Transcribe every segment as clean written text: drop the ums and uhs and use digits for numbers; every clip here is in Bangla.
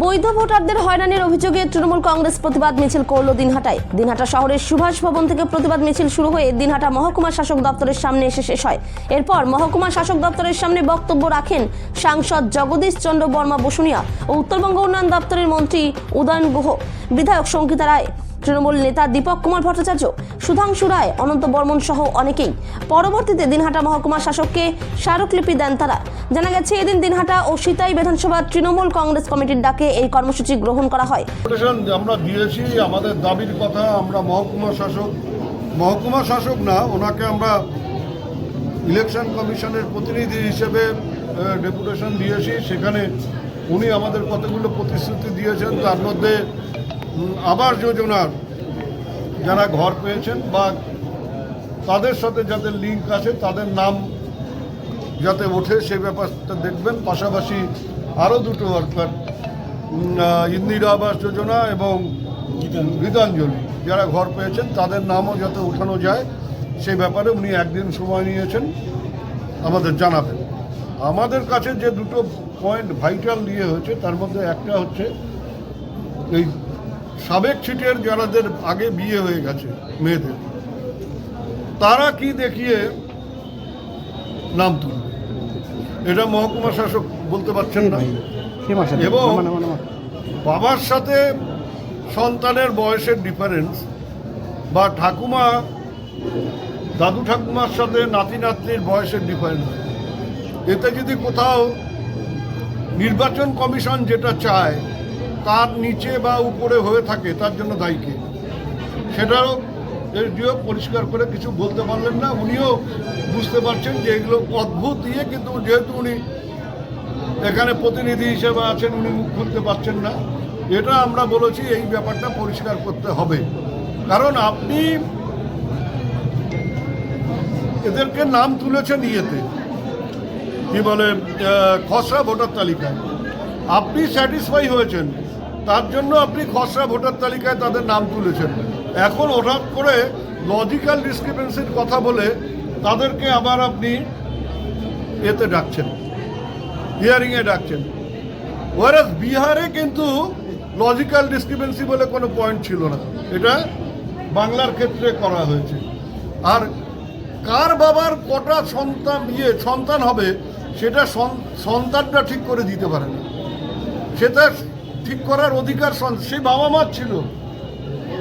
বৈধ ভোটারদের হয়রানির অভিযোগে তৃণমূল কংগ্রেস প্রতিবাদ মিছিল করল দিনহাটায়। দিনহাটা শহরের সুভাষ ভবন থেকে প্রতিবাদ মিছিল শুরু হয়ে দিনহাটা মহকুমা শাসক দপ্তরের সামনে এসে শেষ হয়। এরপর মহকুমা শাসক দপ্তরের সামনে বক্তব্য রাখেন সাংসদ জগদীশ চন্দ্র বর্মা বসুনিয়া ও উত্তরবঙ্গ উন্নয়ন দপ্তরের মন্ত্রী উদয়ন গুহ, বিধায়ক সঙ্গীতা রায়, তৃণমূল নেতা দীপক কুমার ভট্টাচার্য, সুধাংশু রায়, অনন্ত বর্মন সহ অনেকেই। পরবর্তীতে দিনহাটা মহকুমা শাসককে স্মারকলিপি দেন তারা। জানা গেছে, এদিন দিনহাটা ও সিতাই বিধানসভা তৃণমূল কংগ্রেস কমিটির ডাকে এই কর্মসূচি গ্রহণ করা হয়। আমরা দিয়েছি আমাদের দাবির কথা। আমরা মহকুমা শাসক না, ওনাকে আমরা ইলেকশন কমিশনের প্রতিনিধি হিসেবে ডেপুটেশন দিয়েছি। সেখানে উনি আমাদের কতগুলো প্রতিশ্রুতি দিয়েছেন, তার মধ্যে আবাস যোজনার যারা ঘর পেয়েছেন বা তাদের সাথে যাদের লিঙ্ক আছে তাদের নাম যাতে ওঠে সেই ব্যাপারটা দেখবেন। পাশাপাশি আরও দুটো ওয়ার্কার, ইন্দিরা আবাস যোজনা এবং গীতাঞ্জলি যারা ঘর পেয়েছেন তাদের নামও যাতে উঠানো যায় সেই ব্যাপারে উনি একদিন সময় নিয়েছেন, আমাদের জানাবেন। আমাদের কাছে যে দুটো পয়েন্ট ভাইটাল দিয়ে হয়েছে তার মধ্যে একটা হচ্ছে এই সাবেক ছিটের যারাদের আগে বিয়ে হয়ে গেছে মেয়েদের, তারা কি দেখিয়ে নাম তুলবে এটা মহকুমা শাসক বলতে পারছেন না। এবং বাবার সাথে সন্তানের বয়সের ডিফারেন্স বা ঠাকুমা দাদু ঠাকুমার সাথে নাতি নাতনির বয়সের ডিফারেন্স, এতে যদি কোথাও নির্বাচন কমিশন যেটা চায় তার নিচে বা উপরে হয়ে থাকে তার জন্য দায়ী কে, সেটাও এসডিও পরিষ্কার করে কিছু বলতে পারলেন না। উনিও বুঝতে পারছেন যে এগুলো অদ্ভুত দিয়ে, কিন্তু যেহেতু উনি এখানে প্রতিনিধি হিসেবে আছেন উনি মুখ খুলতে পারছেন না। এটা আমরা বলেছি এই ব্যাপারটা পরিষ্কার করতে হবে, কারণ আপনি এদেরকে নাম তুলেছেন ইয়েতে কি বলে খসড়া ভোটার তালিকায়, আপনি স্যাটিসফাই হয়েছেন তার জন্য আপনি খসড়া ভোটার তালিকায় তাদের নাম তুলেছেন। এখন হঠাৎ করে লজিক্যাল ডিসক্রিপেন্সির কথা বলে তাদেরকে আবার আপনি এতে ডাকছেন, হিয়ারিংয়ে ডাকছেন। ওয়ারাস বিহারে কিন্তু লজিক্যাল ডিসক্রিপেন্সি বলে কোনো পয়েন্ট ছিল না, এটা বাংলার ক্ষেত্রে করা হয়েছে। আর কার বাবার কটা সন্তান হবে সেটা সন্তানটা ঠিক করে দিতে পারে না, সেটা ঠিক করার অধিকার সেই বাবা মার ছিল।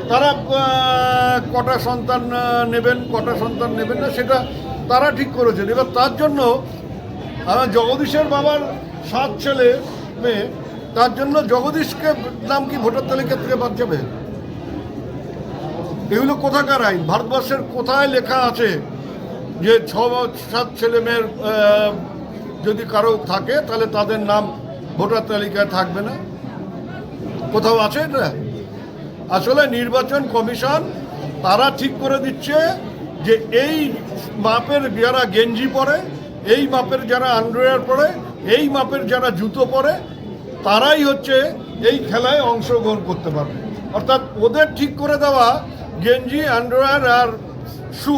তারা কটা সন্তান নেবেন কটা সন্তান নেবেন না সেটা তারা ঠিক করেছেন। এবার তার জন্য জগদীশের বাবার 7 ছেলে মেয়ে, তার জন্য জগদীশকে নাম কি ভোটার তালিকা থেকে বাদ যাবে? এগুলো কোথাকার আইন? ভারতবর্ষের কোথায় লেখা আছে যে 6-7 ছেলে মেয়ের যদি কারো থাকে তাহলে তাদের নাম ভোটার তালিকায় থাকবে না? কোথাও আছে এটা? আসলে নির্বাচন কমিশন তারা ঠিক করে দিচ্ছে যে এই মাপের যারা গেঞ্জি পরে, এই মাপের যারা আন্ডারওয়্যার পরে, এই মাপের যারা জুতো পরে তারাই হচ্ছে এই খেলায় অংশগ্রহণ করতে পারবে। অর্থাৎ ওদের ঠিক করে দেওয়া গেঞ্জি, আন্ডারওয়্যার আর শু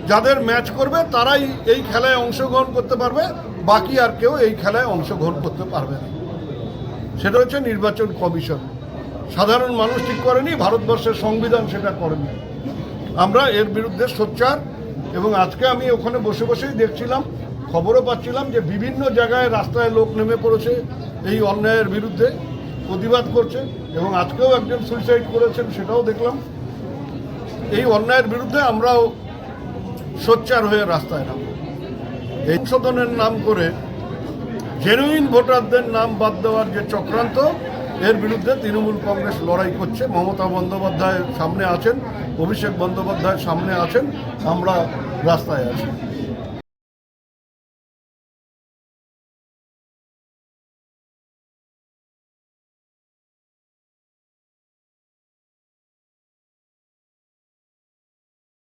যাদের ম্যাচ করবে তারাই এই খেলায় অংশগ্রহণ করতে পারবে, বাকি আর কেউ এই খেলায় অংশগ্রহণ করতে পারবে না। সেটা হচ্ছে নির্বাচন কমিশন। সাধারণ মানুষ ঠিক করেনি, ভারতবর্ষের সংবিধান সেটা করেনি। আমরা এর বিরুদ্ধে সোচ্চার। এবং আজকে আমি ওখানে বসে বসেই দেখছিলাম, খবরও পাচ্ছিলাম যে বিভিন্ন জায়গায় রাস্তায় লোক নেমে পড়েছে এই অন্যায়ের বিরুদ্ধে, প্রতিবাদ করছে। এবং আজকেও একজন সুইসাইড করেছেন, সেটাও দেখলাম। এই অন্যায়ের বিরুদ্ধে আমরাও সোচ্চার হয়ে রাস্তায় নাম। এই সংশোধনের নাম করে জেনুইন ভোটারদের নাম বাদ দেওয়ার যে চক্রান্ত, এর বিরুদ্ধে তৃণমূল কংগ্রেস লড়াই করছে। মমতা বন্দ্যোপাধ্যায় সামনে আছেন, অভিষেক বন্দ্যোপাধ্যায় সামনে আছেন, আমরা রাস্তায় আছি।